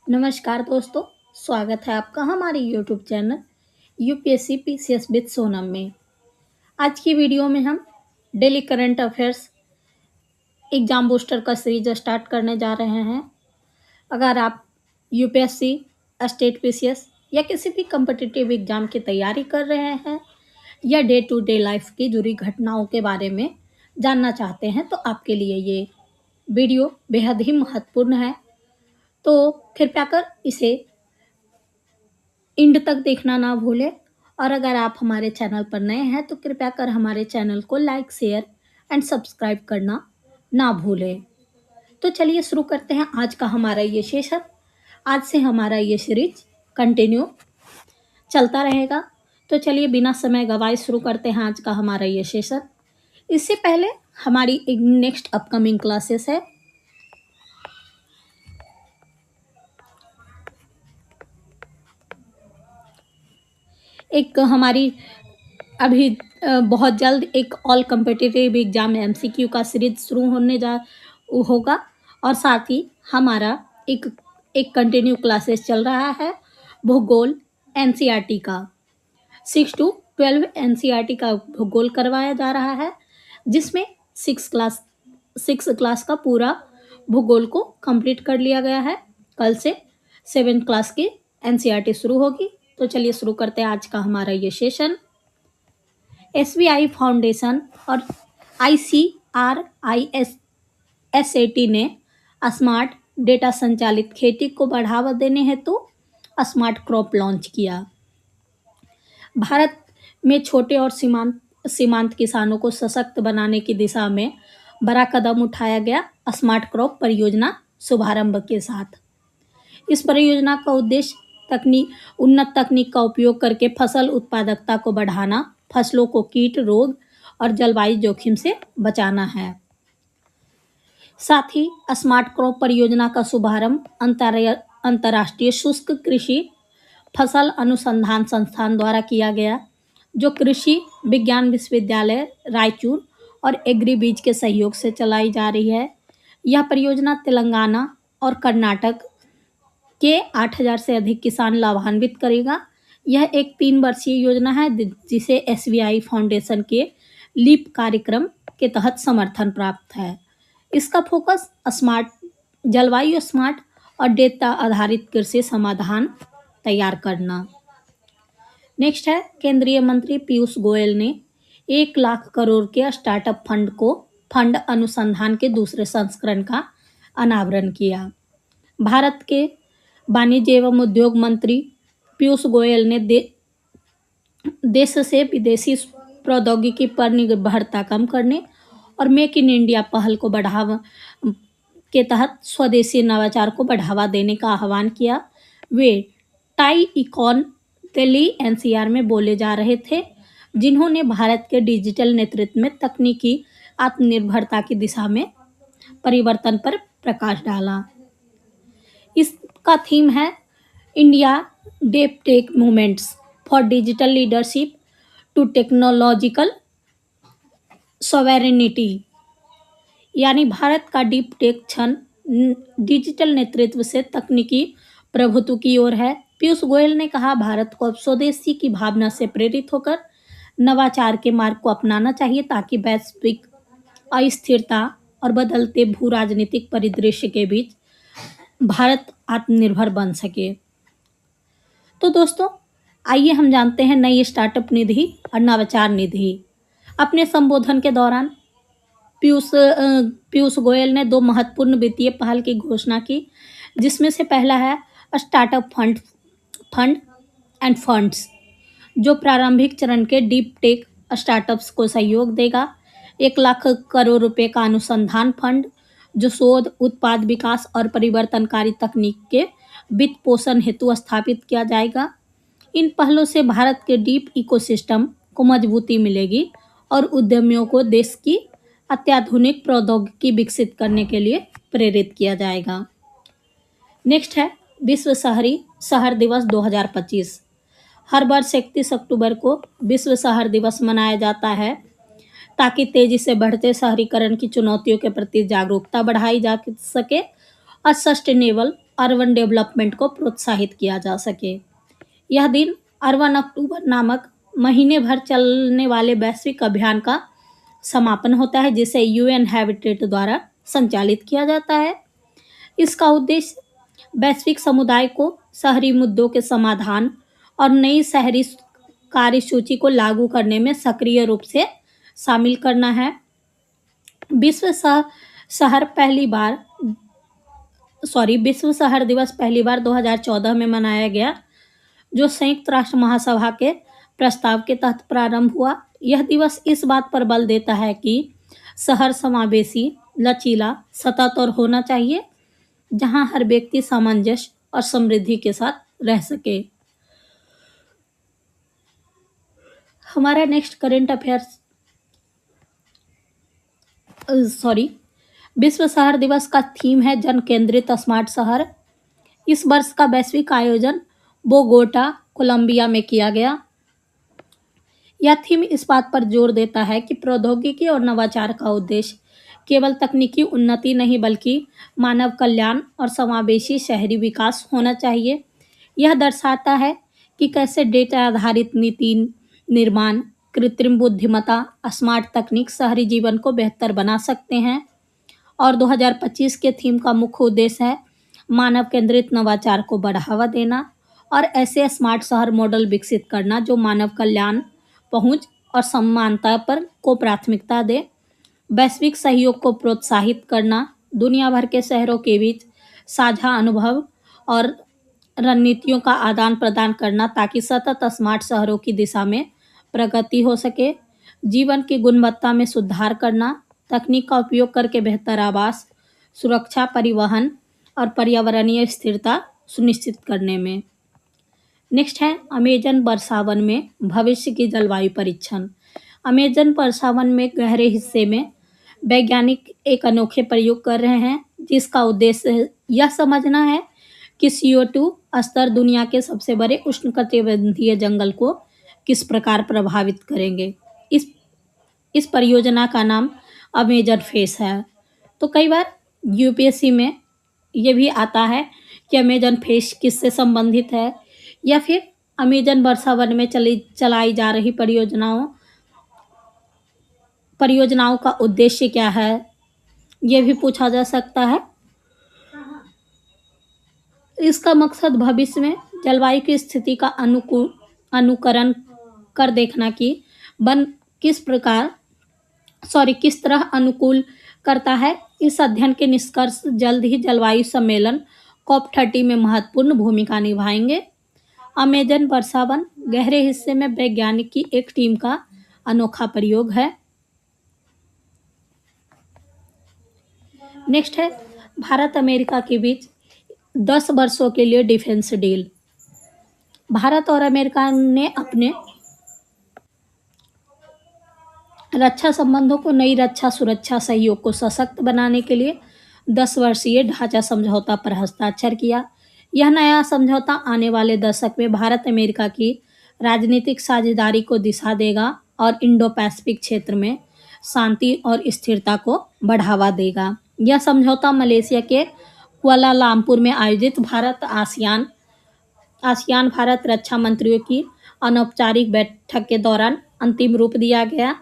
नमस्कार दोस्तों, स्वागत है आपका हमारे YouTube channel UPSC PCS with Sonam में। आज की वीडियो में हम daily current affairs exam booster का सीरीज स्टार्ट करने जा रहे हैं। अगर आप यूपीएससी, स्टेट पीसीएस या किसी भी कम्पिटिटिव एग्जाम की तैयारी कर रहे हैं या डे टू डे लाइफ की जुड़ी घटनाओं के बारे में जानना चाहते हैं तो आपके लिए ये वीडियो बेहद ही महत्वपूर्ण है। तो कृपया कर इसे एंड तक देखना ना भूलें। और अगर आप हमारे चैनल पर नए हैं तो कृपया कर हमारे चैनल को लाइक, शेयर एंड सब्सक्राइब करना ना भूलें। तो चलिए शुरू करते हैं आज का हमारा ये सेशन। आज से हमारा ये सीरीज कंटिन्यू चलता रहेगा। तो चलिए बिना समय गवाए शुरू करते हैं आज का हमारा ये सेशन। इससे पहले हमारी एक नेक्स्ट अपकमिंग क्लासेस है। एक हमारी अभी बहुत जल्द एक ऑल कम्पिटिटिव एग्जाम एमसीक्यू का सीरीज शुरू होगा। और साथ ही हमारा एक एक कंटिन्यू क्लासेस चल रहा है भूगोल एनसीईआरटी का। 6 to 12 एनसीईआरटी का भूगोल करवाया जा रहा है, जिसमें सिक्स क्लास का पूरा भूगोल को कंप्लीट कर लिया गया है। कल से 7 क्लास की एनसीईआरटी शुरू होगी। तो चलिए शुरू करते हैं आज का हमारा ये सेशन। एसबीआई फाउंडेशन और आईसीआरआईएसएटी ने स्मार्ट डेटा संचालित खेती को बढ़ावा देने हेतु स्मार्ट क्रॉप लॉन्च किया। भारत में छोटे और सीमांत किसानों को सशक्त बनाने की दिशा में बड़ा कदम उठाया गया स्मार्ट क्रॉप परियोजना शुभारंभ के साथ। इस परियोजना का उद्देश्य उन्नत तकनीक का उपयोग करके फसल उत्पादकता को बढ़ाना, फसलों को कीट, रोग और जलवायु जोखिम से बचाना है। साथ ही स्मार्ट क्रॉप परियोजना का शुभारंभ अंतर्राष्ट्रीय शुष्क कृषि फसल अनुसंधान संस्थान द्वारा किया गया, जो कृषि विज्ञान विश्वविद्यालय रायचूर और एग्रीबीज के सहयोग से चलाई जा रही है। यह परियोजना तेलंगाना और कर्नाटक के 8,000 से अधिक किसान लाभान्वित करेगा। यह एक 3 वर्षीय योजना है जिसे एसबीआई फाउंडेशन के लीप कार्यक्रम के तहत समर्थन प्राप्त है। इसका फोकस जलवायु स्मार्ट और डेटा आधारित कृषि समाधान तैयार करना। नेक्स्ट है, केंद्रीय मंत्री पीयूष गोयल ने 1 लाख करोड़ के स्टार्टअप फंड अनुसंधान के दूसरे संस्करण का अनावरण किया। भारत के वाणिज्य एवं उद्योग मंत्री पीयूष गोयल ने देश से विदेशी प्रौद्योगिकी पर निर्भरता कम करने और मेक इन इंडिया पहल को बढ़ावा के तहत स्वदेशी नवाचार को बढ़ावा देने का आह्वान किया। वे टाई इकॉन दिल्ली एनसीआर में बोले जा रहे थे, जिन्होंने भारत के डिजिटल नेतृत्व में तकनीकी आत्मनिर्भरता की दिशा में परिवर्तन पर प्रकाश डाला। इसका थीम है India deep tech movements for digital leadership to technological sovereignty, यानी भारत का डीप टेक क्षण डिजिटल नेतृत्व से तकनीकी प्रभुत्व की ओर है। पीयूष गोयल ने कहा, भारत को अब स्वदेशी की भावना से प्रेरित होकर नवाचार के मार्ग को अपनाना चाहिए ताकि वैश्विक अस्थिरता और बदलते भू राजनीतिक परिदृश्य के बीच भारत आत्मनिर्भर बन सके। तो दोस्तों, आइए हम जानते हैं नई स्टार्टअप निधि और नवाचार निधि। अपने संबोधन के दौरान पीयूष गोयल ने 2 महत्वपूर्ण वित्तीय पहल की घोषणा की, जिसमें से पहला है स्टार्टअप फंड एंड फंड्स, जो प्रारंभिक चरण के डीप टेक स्टार्टअप्स को सहयोग देगा। 1 लाख करोड़ रुपए का अनुसंधान फंड, जो शोध, उत्पाद विकास और परिवर्तनकारी तकनीक के वित्त पोषण हेतु स्थापित किया जाएगा। इन पहलों से भारत के डीप इकोसिस्टम को मजबूती मिलेगी और उद्यमियों को देश की अत्याधुनिक प्रौद्योगिकी विकसित करने के लिए प्रेरित किया जाएगा। नेक्स्ट है विश्व शहर दिवस 2025। हर वर्ष 31 अक्टूबर को विश्व शहर दिवस मनाया जाता है ताकि तेजी से बढ़ते शहरीकरण की चुनौतियों के प्रति जागरूकता बढ़ाई जा सके और सस्टेनेबल अर्बन डेवलपमेंट को प्रोत्साहित किया जा सके। यह दिन अर्बन अक्टूबर नामक महीने भर चलने वाले वैश्विक अभियान का समापन होता है, जिसे यूएन हैबिटेट द्वारा संचालित किया जाता है। इसका उद्देश्य वैश्विक समुदाय को शहरी मुद्दों के समाधान और नई शहरी कार्यसूची को लागू करने में सक्रिय रूप से शामिल करना है। विश्व शहर पहली बार विश्व शहर दिवस पहली बार 2014 में मनाया गया, जो संयुक्त राष्ट्र महासभा के प्रस्ताव के तहत प्रारंभ हुआ। यह दिवस इस बात पर बल देता है कि शहर समावेशी, लचीला, सतत और होना चाहिए, जहां हर व्यक्ति सामंजस्य और समृद्धि के साथ रह सके। हमारा नेक्स्ट करंट अफेयर्स विश्व शहर दिवस का थीम है जन केंद्रित स्मार्ट शहर। इस वर्ष का वैश्विक आयोजन बोगोटा, कोलंबिया में किया गया। यह थीम इस बात पर जोर देता है कि प्रौद्योगिकी और नवाचार का उद्देश्य केवल तकनीकी उन्नति नहीं, बल्कि मानव कल्याण और समावेशी शहरी विकास होना चाहिए। यह दर्शाता है कि कैसे डेटा आधारित नीति निर्माण, कृत्रिम बुद्धिमत्ता, स्मार्ट तकनीक शहरी जीवन को बेहतर बना सकते हैं। और 2025 के थीम का मुख्य उद्देश्य है मानव केंद्रित नवाचार को बढ़ावा देना और ऐसे स्मार्ट शहर मॉडल विकसित करना जो मानव कल्याण, पहुंच और समानता पर को प्राथमिकता दे। वैश्विक सहयोग को प्रोत्साहित करना, दुनिया भर के शहरों के बीच साझा अनुभव और रणनीतियों का आदान प्रदान करना, ताकि सतत स्मार्ट शहरों की दिशा में प्रगति हो सके। जीवन की गुणवत्ता में सुधार करना, तकनीक का उपयोग करके बेहतर आवास, सुरक्षा, परिवहन और पर्यावरणीय स्थिरता सुनिश्चित करने में। नेक्स्ट है अमेजन वर्षावन में भविष्य की जलवायु परीक्षण। अमेजन वर्षावन में गहरे हिस्से में वैज्ञानिक एक अनोखे प्रयोग कर रहे हैं, जिसका उद्देश्य यह समझना है कि CO2 स्तर दुनिया के सबसे बड़े उष्णकटिबंधीय जंगल को किस प्रकार प्रभावित करेंगे। इस परियोजना का नाम अमेजन फेस है। तो कई बार यूपीएससी में ये भी आता है कि अमेजन फेस किससे संबंधित है, या फिर अमेजन वर्षावन में चलाई जा रही परियोजनाओं का उद्देश्य क्या है, ये भी पूछा जा सकता है। इसका मकसद भविष्य में जलवायु की स्थिति का अनुकरण कर देखना कि वन किस तरह अनुकूल करता है। इस अध्ययन के निष्कर्ष जल्द ही जलवायु सम्मेलन COP30 में महत्वपूर्ण भूमिका निभाएंगे। अमेजन वर्षावन गहरे हिस्से में वैज्ञानिक की एक टीम का अनोखा प्रयोग है। नेक्स्ट है भारत अमेरिका के बीच 10 वर्षों के लिए डिफेंस डील। भारत और अमेरिका ने अपने रक्षा संबंधों को नई रक्षा सुरक्षा सहयोग को सशक्त बनाने के लिए 10 वर्षीय ढांचा समझौता पर हस्ताक्षर किया। यह नया समझौता आने वाले दशक में भारत अमेरिका की राजनीतिक साझेदारी को दिशा देगा और इंडो पैसिफिक क्षेत्र में शांति और स्थिरता को बढ़ावा देगा। यह समझौता मलेशिया के कुआलालंपुर में आयोजित आसियान भारत रक्षा मंत्रियों की अनौपचारिक बैठक के दौरान अंतिम रूप दिया गया।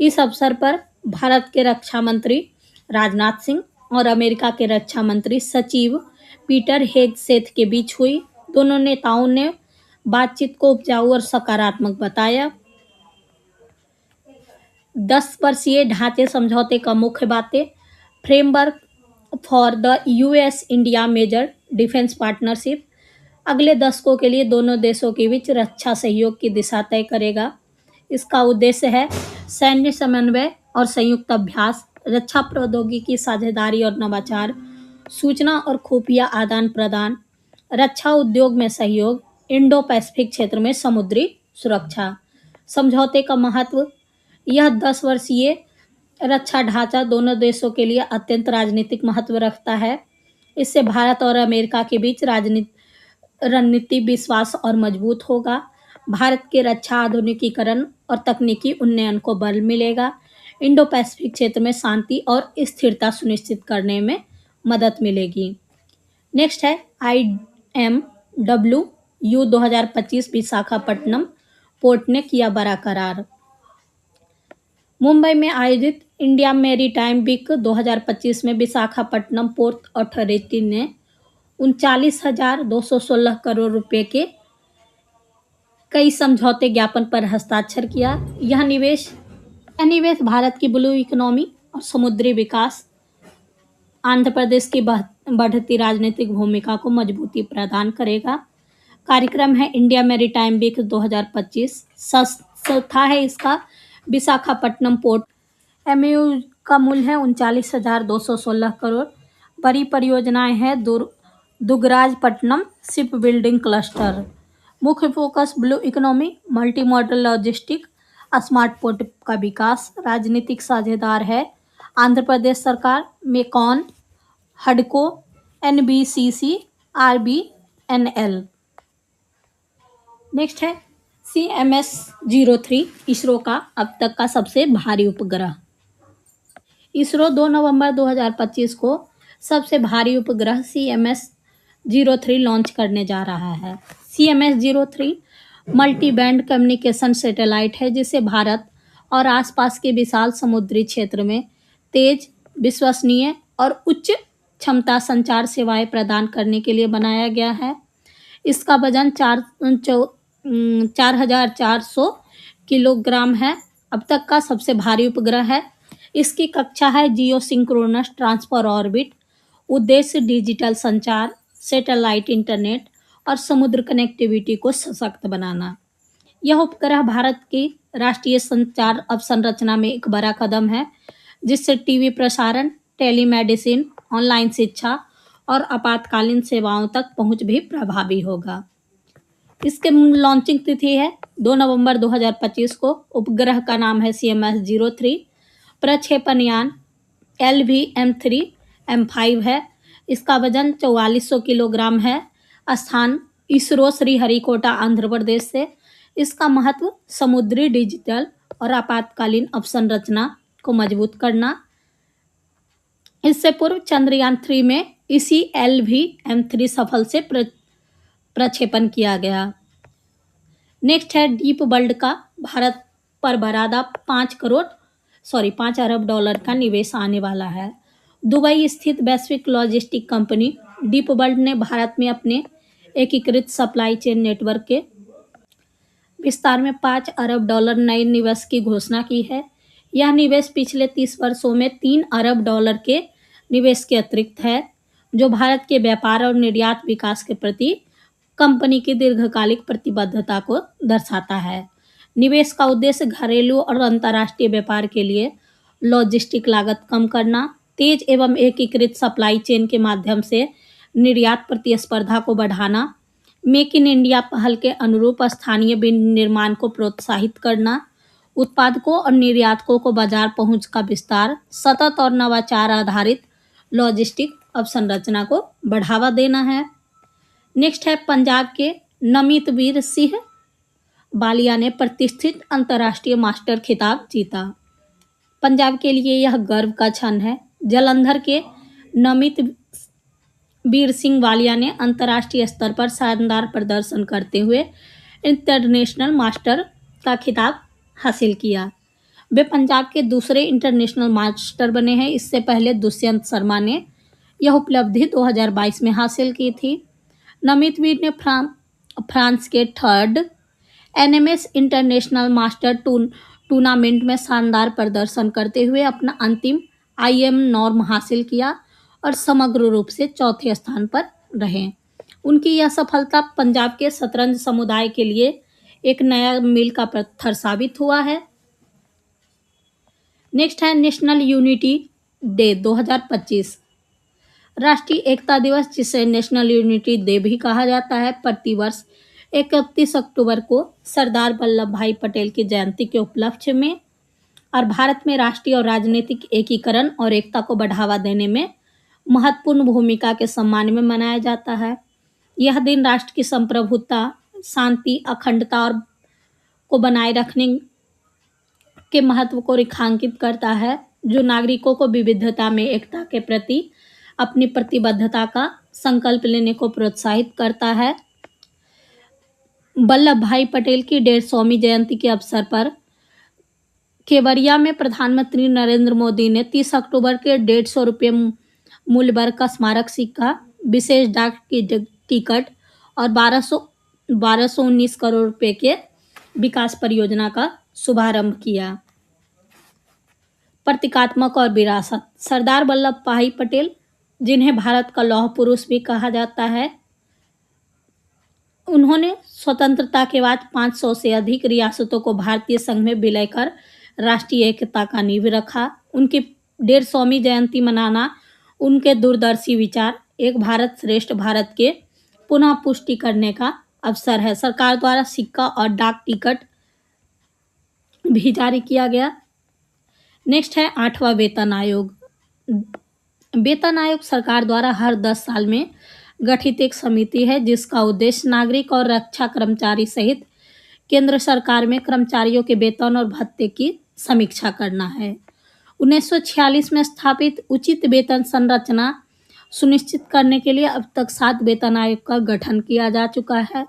इस अवसर पर भारत के रक्षा मंत्री राजनाथ सिंह और अमेरिका के रक्षा मंत्री सचिव पीटर हेगसेथ के बीच हुई। दोनों नेताओं ने बातचीत को उपजाऊ और सकारात्मक बताया। 10 वर्षीय ढांचे समझौते का मुख्य बातें: framework for the US India major defence partnership अगले दशकों के लिए दोनों देशों के बीच रक्षा सहयोग की दिशा तय करेगा। इसका उद्देश्य है सैन्य समन्वय और संयुक्त अभ्यास, रक्षा प्रौद्योगिकी साझेदारी और नवाचार, सूचना और खुफिया आदान प्रदान, रक्षा उद्योग में सहयोग, इंडो पैसिफिक क्षेत्र में समुद्री सुरक्षा। समझौते का महत्व: यह 10 वर्षीय रक्षा ढांचा दोनों देशों के लिए अत्यंत राजनीतिक महत्व रखता है। इससे भारत और अमेरिका के बीच रणनीति विश्वास और मजबूत होगा। भारत के रक्षा आधुनिकीकरण और तकनीकी उन्नयन को बल मिलेगा। इंडो पैसिफिक क्षेत्र में शांति और स्थिरता सुनिश्चित करने में मदद मिलेगी। नेक्स्ट है IMWU 2025 विशाखापट्टनम पोर्ट ने किया बड़ा करार। मुंबई में आयोजित इंडिया मैरीटाइम वीक 2025 में विशाखापट्टनम पोर्ट अथॉरिटी ने 39,216 करोड़ रुपए के कई समझौते ज्ञापन पर हस्ताक्षर किया। यह निवेश भारत की ब्लू इकोनॉमी और समुद्री विकास, आंध्र प्रदेश की बढ़ती राजनीतिक भूमिका को मजबूती प्रदान करेगा। कार्यक्रम है इंडिया मैरीटाइम वीक 2025। संस्था है इसका विशाखापट्टनम पोर्ट। एमयू का मूल्य है 39,216 करोड़। बड़ी परियोजनाएं हैं दुगराजपट्टनम शिप बिल्डिंग क्लस्टर। मुख्य focus blue economy, multi modal logistic, smart port का विकास। राजनीतिक साझेदार है आंध्र प्रदेश सरकार, मेकॉन, हडको, NBCC, RBNL। नेक्स्ट है CMS-03, इसरो का अब तक का सबसे भारी उपग्रह। इसरो 2 नवंबर 2025 को सबसे भारी उपग्रह CMS-03 लॉन्च करने जा रहा है। CMS-03 multi band communication satellite है जिसे भारत और आसपास के विशाल समुद्री क्षेत्र में तेज, विश्वसनीय और उच्च क्षमता संचार सेवाएं प्रदान करने के लिए बनाया गया है। इसका वजन 4,400 किलोग्राम है। अब तक का सबसे भारी उपग्रह है। इसकी कक्षा है जियो सिंक्रोनस ट्रांसफर ऑर्बिट। उद्देश्य डिजिटल संचार, सैटेलाइट इंटरनेट और समुद्र कनेक्टिविटी को सशक्त बनाना। यह उपग्रह भारत की राष्ट्रीय संचार अवसंरचना में एक बड़ा कदम है जिससे टीवी प्रसारण, टेलीमेडिसिन, ऑनलाइन शिक्षा और आपातकालीन सेवाओं तक पहुंच भी प्रभावी होगा। इसके लॉन्चिंग तिथि है 2 नवंबर 2025 को। उपग्रह का नाम है CMS-03। प्रक्षेपण यान LVM-3M5 है। इसका वजन 4400 किलोग्राम है। स्थान इसरो श्रीहरिकोटा आंध्र प्रदेश से। इसका महत्व समुद्री डिजिटल और आपातकालीन अवसंरचना को मजबूत करना। इससे पूर्व चंद्रयान 3 में इसी LVM-3 सफल से प्रक्षेपण किया गया। नेक्स्ट है डीप वर्ल्ड का भारत पर बरादा 5 अरब डॉलर का निवेश आने वाला है। दुबई स्थित वैश्विक लॉजिस्टिक कंपनी डीप वर्ल्ड ने भारत में अपने एकीकृत सप्लाई चेन नेटवर्क के विस्तार में 5 अरब डॉलर नए निवेश की घोषणा की है। यह निवेश पिछले 30 वर्षों में 3 अरब डॉलर के निवेश के अतिरिक्त है, जो भारत के व्यापार और निर्यात विकास के प्रति कंपनी की दीर्घकालिक प्रतिबद्धता को दर्शाता है। निवेश का उद्देश्य घरेलू और अंतर्राष्ट्रीय व्यापार के लिए लॉजिस्टिक लागत कम करना, तेज एवं एकीकृत सप्लाई चेन के माध्यम से निर्यात प्रतिस्पर्धा को बढ़ाना, मेक इन इंडिया पहल के अनुरूप स्थानीय विनिर्माण को प्रोत्साहित करना, उत्पादकों और निर्यातकों को बाजार पहुंच का विस्तार, सतत और नवाचार आधारित लॉजिस्टिक अवसंरचना को बढ़ावा देना है। नेक्स्ट है पंजाब के नमितवीर सिंह बालिया ने प्रतिष्ठित अंतर्राष्ट्रीय मास्टर खिताब जीता। पंजाब के लिए यह गर्व का क्षण है। जालंधर के नमितवीर सिंह बालिया ने अंतर्राष्ट्रीय स्तर पर शानदार प्रदर्शन करते हुए इंटरनेशनल मास्टर का खिताब हासिल किया। वे पंजाब के दूसरे इंटरनेशनल मास्टर बने हैं। इससे पहले दुष्यंत शर्मा ने यह उपलब्धि 2022 में हासिल की थी। नमितवीर ने फ्रांस के 3rd NMS international master tournament में शानदार प्रदर्शन करते हुए अपना अंतिम IM नॉर्म हासिल किया और समग्र रूप से चौथे स्थान पर रहे। उनकी यह सफलता पंजाब के शतरंज समुदाय के लिए एक नया मील का पत्थर साबित हुआ है। नेक्स्ट है नेशनल यूनिटी डे 2025। राष्ट्रीय एकता दिवस, जिसे नेशनल यूनिटी डे भी कहा जाता है, प्रतिवर्ष 31 अक्टूबर को सरदार वल्लभ भाई पटेल की जयंती के उपलक्ष्य में और भारत में राष्ट्रीय और राजनीतिक एकीकरण और एकता को बढ़ावा देने में महत्वपूर्ण भूमिका के सम्मान में मनाया जाता है। यह दिन राष्ट्र की संप्रभुता, शांति, अखंडता और को बनाए रखने के महत्व को रेखांकित करता है, जो नागरिकों को विविधता में एकता के प्रति अपनी प्रतिबद्धता का संकल्प लेने को प्रोत्साहित करता है। वल्लभ भाई पटेल की 150वीं जयंती के अवसर पर केवड़िया में प्रधानमंत्री नरेंद्र मोदी ने 30 अक्टूबर के 150 रुपये मूल्य वर्ग का स्मारक सिक्का, विशेष डाक की टिकट और 1219 करोड़ रुपए के विकास परियोजना का शुभारंभ किया। प्रतीकात्मक और विरासत। सरदार वल्लभ भाई पटेल, जिन्हें भारत का लौह पुरुष भी कहा जाता है, उन्होंने स्वतंत्रता के बाद 500 से अधिक रियासतों को भारतीय संघ में विलय कर राष्ट्रीय एकता का नींव रखा। उनकी 150वीं जयंती मनाना उनके दूरदर्शी विचार, एक भारत श्रेष्ठ भारत के पुनः पुष्टि करने का अवसर है। सरकार द्वारा सिक्का और डाक टिकट भी जारी किया गया। नेक्स्ट है 8वां वेतन आयोग। वेतन आयोग सरकार द्वारा हर 10 साल में गठित एक समिति है जिसका उद्देश्य नागरिक और रक्षा कर्मचारी सहित केंद्र सरकार में कर्मचारियों के वेतन और भत्ते की समीक्षा करना है। 1946 में स्थापित उचित वेतन संरचना सुनिश्चित करने के लिए अब तक 7 वेतन आयोग का गठन किया जा चुका है।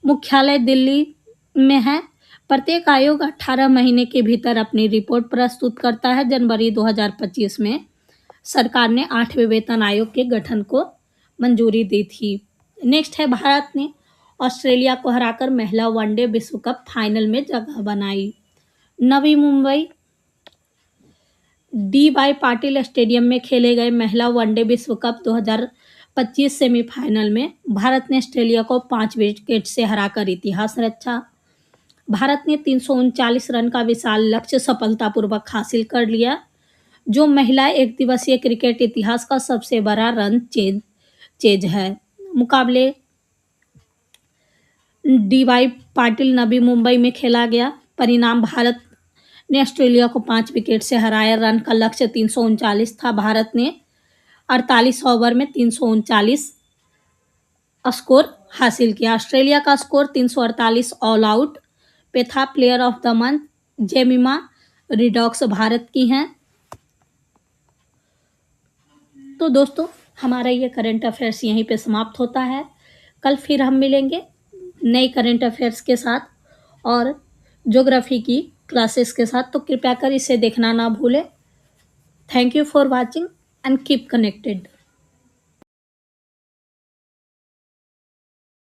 मुख्यालय दिल्ली में है। प्रत्येक आयोग 18 महीने के भीतर अपनी रिपोर्ट प्रस्तुत करता है। जनवरी 2025 में सरकार ने 8वें वेतन आयोग के गठन को मंजूरी दी थी। नेक्स्ट है भारत ने ऑस्ट्रेलिया को हराकर महिला वनडे विश्व कप फाइनल में जगह बनाई। नवी मुंबई डी.वाई. पाटिल स्टेडियम में खेले गए महिला वनडे विश्व कप 2025 सेमीफाइनल में भारत ने ऑस्ट्रेलिया को 5 विकेट से हराकर इतिहास रचा। भारत ने 339 रन का विशाल लक्ष्य सफलतापूर्वक हासिल कर लिया, जो महिला एक दिवसीय क्रिकेट इतिहास का सबसे बड़ा रन चेज है। मुकाबले डी.वाई. पाटिल नवी मुंबई में खेला गया। परिणाम: भारत ने ऑस्ट्रेलिया को 5 विकेट से हराया। रन का लक्ष्य 339 था। भारत ने 48 ओवर में 339 स्कोर हासिल किया। ऑस्ट्रेलिया का स्कोर 348 ऑल आउट पे था। Player of the month Jemimah Rodrigues Bharat की हैं। तो दोस्तों, हमारा ये करंट अफेयर्स यहीं पे समाप्त होता है। कल फिर हम मिलेंगे नए करंट अफेयर्स के साथ और ज्योग्राफी की क्लासेस के साथ, तो कृपया कर इसे देखना ना भूलें। Thank you for watching and keep connected.